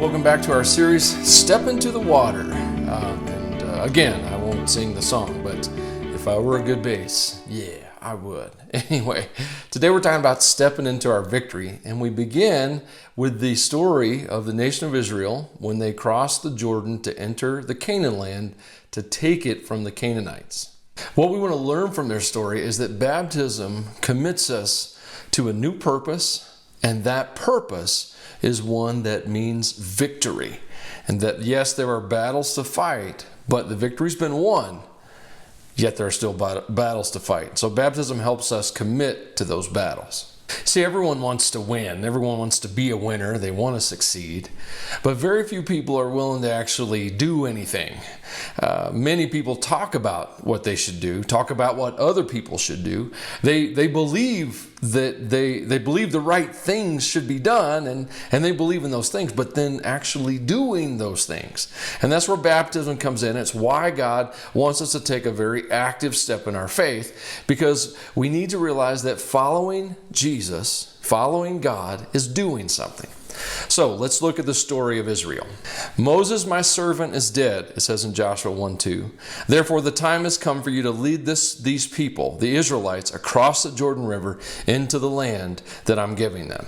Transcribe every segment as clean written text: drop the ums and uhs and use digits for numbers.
Welcome back to our series, Step Into the Water. Again, I won't sing the song, but if I were a good bass, yeah, I would. Anyway, today we're talking about stepping into our victory, and we begin with the story of the nation of Israel when they crossed the Jordan to enter the Canaan land to take it from the Canaanites. What we want to learn from their story is that baptism commits us to a new purpose, and that purpose is one that means victory. And that, yes, there are battles to fight, but the victory's been won, yet there are still battles to fight. So baptism helps us commit to those battles. See, everyone wants to win. Everyone wants to be a winner. They want to succeed. But very few people are willing to actually do anything. Many people talk about what they should do, talk about what other people should do. They believe that they believe the right things should be done, and they believe in those things, but then actually doing those things. And that's where baptism comes in. It's why God wants us to take a very active step in our faith, because we need to realize that following Jesus, following God, is doing something. So let's look at the story of Israel. Moses, my servant, is dead, it says in Joshua 1:2. Therefore the time has come for you to lead these people, the Israelites, across the Jordan River into the land that I'm giving them.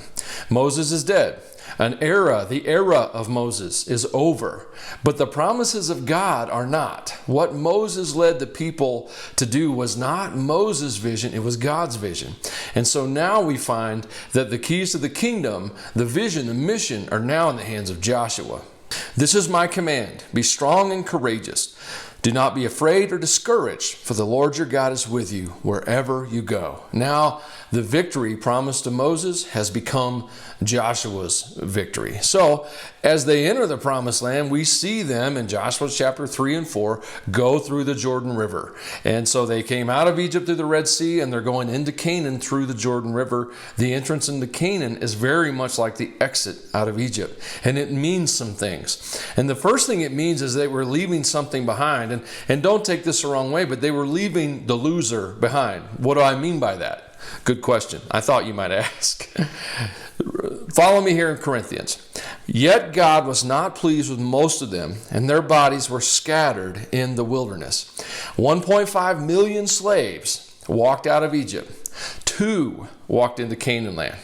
Moses is dead. The era of Moses is over, but the promises of God are not. What Moses led the people to do was not Moses' vision, it was God's vision. And so now we find that the keys to the kingdom, the vision, the mission are now in the hands of Joshua. This is my command: be strong and courageous. Do not be afraid or discouraged, for the Lord your God is with you wherever you go. Now, the victory promised to Moses has become Joshua's victory. So, as they enter the promised land, we see them in Joshua chapter 3 and 4 go through the Jordan River. And so they came out of Egypt through the Red Sea, and they're going into Canaan through the Jordan River. The entrance into Canaan is very much like the exit out of Egypt, and it means some things. And the first thing it means is they were leaving something behind. And don't take this the wrong way, but they were leaving the loser behind. What do I mean by that? Good question. I thought you might ask. Follow me here in Corinthians. Yet God was not pleased with most of them, and their bodies were scattered in the wilderness. 1.5 million slaves walked out of Egypt. 2 walked into Canaan land.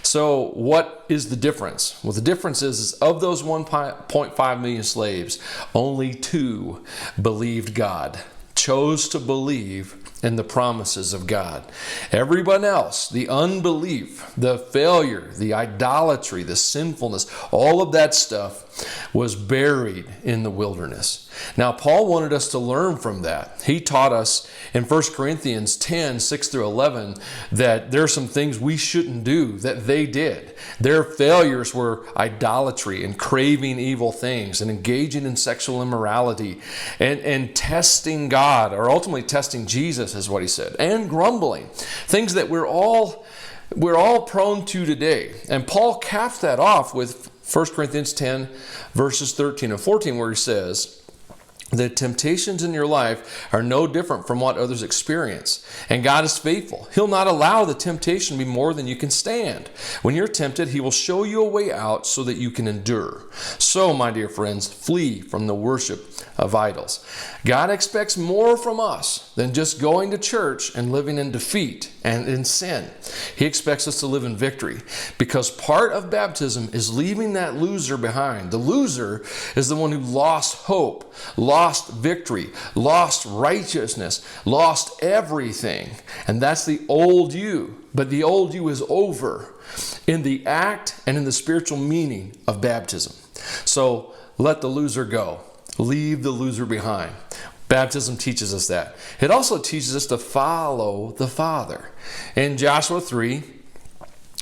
So what is the difference? Well, the difference is of those 1.5 million slaves, only 2 believed God, chose to believe in the promises of God. Everyone else, the unbelief, the failure, the idolatry, the sinfulness, all of that stuff was buried in the wilderness. Now, Paul wanted us to learn from that. He taught us in 1 Corinthians 10, 6 through 11, that there are some things we shouldn't do that they did. Their failures were idolatry and craving evil things and engaging in sexual immorality and testing God, or ultimately testing Jesus, is what he said, and grumbling. Things that we're all prone to today. And Paul caps that off with 1 Corinthians 10, verses 13 and 14, where he says, the temptations in your life are no different from what others experience. And God is faithful. He'll not allow the temptation to be more than you can stand. When you're tempted, He will show you a way out so that you can endure. So, my dear friends, flee from the worship of idols. God expects more from us than just going to church and living in defeat and in sin. He expects us to live in victory, because part of baptism is leaving that loser behind. The loser is the one who lost hope, lost victory, lost righteousness, lost everything. And that's the old you. But the old you is over in the act and in the spiritual meaning of baptism. So let the loser go. Leave the loser behind. Baptism teaches us that. It also teaches us to follow the Father. In Joshua 3,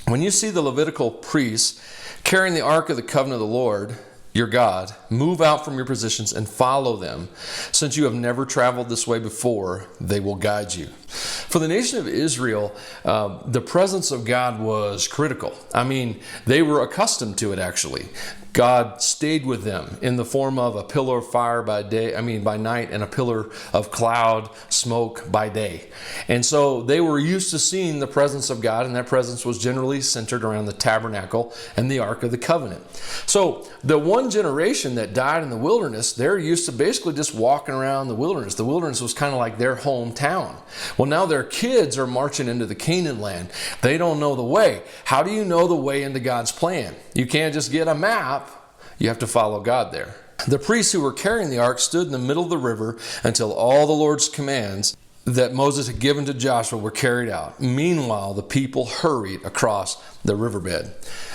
when you see the Levitical priests carrying the Ark of the Covenant of the Lord, your God, move out from your positions and follow them. Since you have never traveled this way before, they will guide you. For the nation of Israel, the presence of God was critical. I mean, they were accustomed to it, actually. God stayed with them in the form of a pillar of fire by night, and a pillar of cloud, smoke by day. And so they were used to seeing the presence of God, and that presence was generally centered around the tabernacle and the Ark of the Covenant. So the one generation that died in the wilderness, they're used to basically just walking around the wilderness. The wilderness was kind of like their hometown. Well, now their kids are marching into the Canaan land. They don't know the way. How do you know the way into God's plan? You can't just get a map. You have to follow God there. The priests who were carrying the ark stood in the middle of the river until all the Lord's commands that Moses had given to Joshua were carried out. Meanwhile, the people hurried across the riverbed.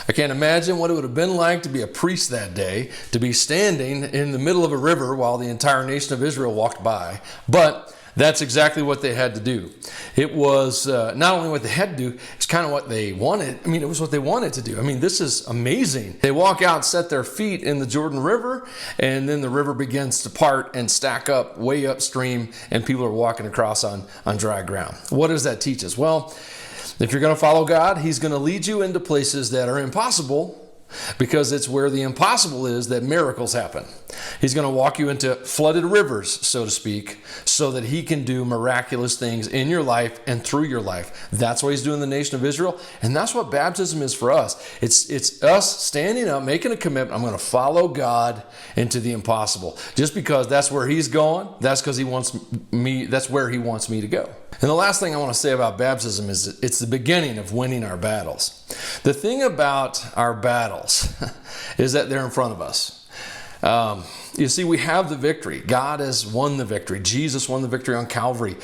I can't imagine what it would have been like to be a priest that day, to be standing in the middle of a river while the entire nation of Israel walked by. But that's exactly what they had to do. It was not only what they had to do, it's kind of what they wanted. I mean, it was what they wanted to do. I mean, this is amazing. They walk out, set their feet in the Jordan River, and then the river begins to part and stack up way upstream, and people are walking across on dry ground. What does that teach us? Well, if you're going to follow God, He's going to lead you into places that are impossible, because it's where the impossible is that miracles happen. He's going to walk you into flooded rivers, so to speak, so that He can do miraculous things in your life and through your life. That's what He's doing in the nation of Israel, and that's what baptism is for us. It's us standing up, making a commitment. I'm going to follow God into the impossible. Just because that's where He's going, that's because He wants me. That's where He wants me to go. And the last thing I want to say about baptism is it's the beginning of winning our battles. The thing about our battles is that they're in front of us. You see, we have the victory. God has won the victory. Jesus won the victory on Calvary.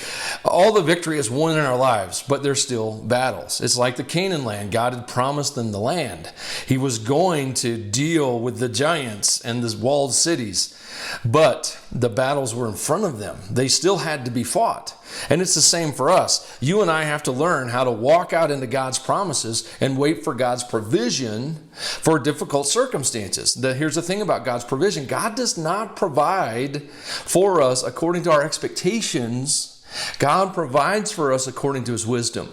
All the victory is won in our lives, but there's still battles. It's like the Canaan land. God had promised them the land. He was going to deal with the giants and the walled cities, but the battles were in front of them. They still had to be fought. And it's the same for us. You and I have to learn how to walk out into God's promises and wait for God's provision for difficult circumstances. Here's the thing about God's provision. God does not provide for us according to our expectations. God provides for us according to His wisdom.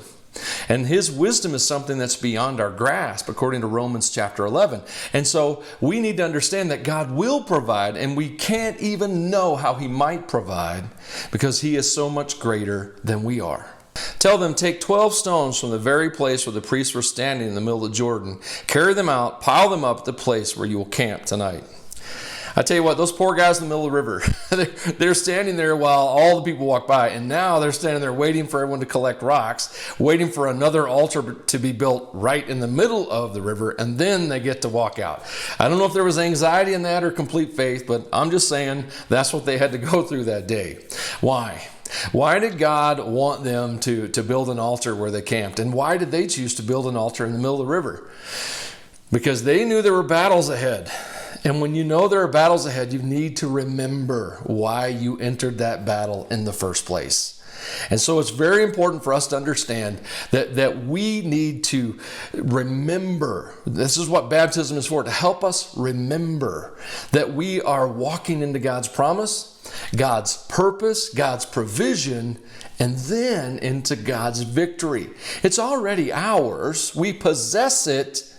And His wisdom is something that's beyond our grasp, according to Romans chapter 11. And so we need to understand that God will provide, and we can't even know how He might provide because He is so much greater than we are. Tell them, take 12 stones from the very place where the priests were standing in the middle of Jordan. Carry them out, pile them up at the place where you will camp tonight. I tell you what, those poor guys in the middle of the river, they're standing there while all the people walk by, and now they're standing there waiting for everyone to collect rocks, waiting for another altar to be built right in the middle of the river, and then they get to walk out. I don't know if there was anxiety in that or complete faith, but I'm just saying that's what they had to go through that day. Why? Why did God want them to build an altar where they camped? And why did they choose to build an altar in the middle of the river? Because they knew there were battles ahead. And when you know there are battles ahead, you need to remember why you entered that battle in the first place. And so it's very important for us to understand that we need to remember. This is what baptism is for, to help us remember that we are walking into God's promise, God's purpose, God's provision, and then into God's victory. It's already ours. We possess it,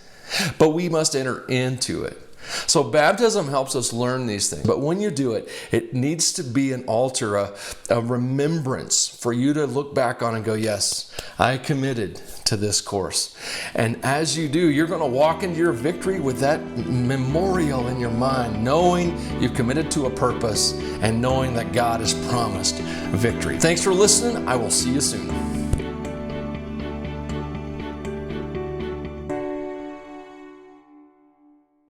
but we must enter into it. So baptism helps us learn these things. But when you do it, it needs to be an altar, a remembrance for you to look back on and go, yes, I committed to this course. And as you do, you're going to walk into your victory with that memorial in your mind, knowing you've committed to a purpose and knowing that God has promised victory. Thanks for listening. I will see you soon.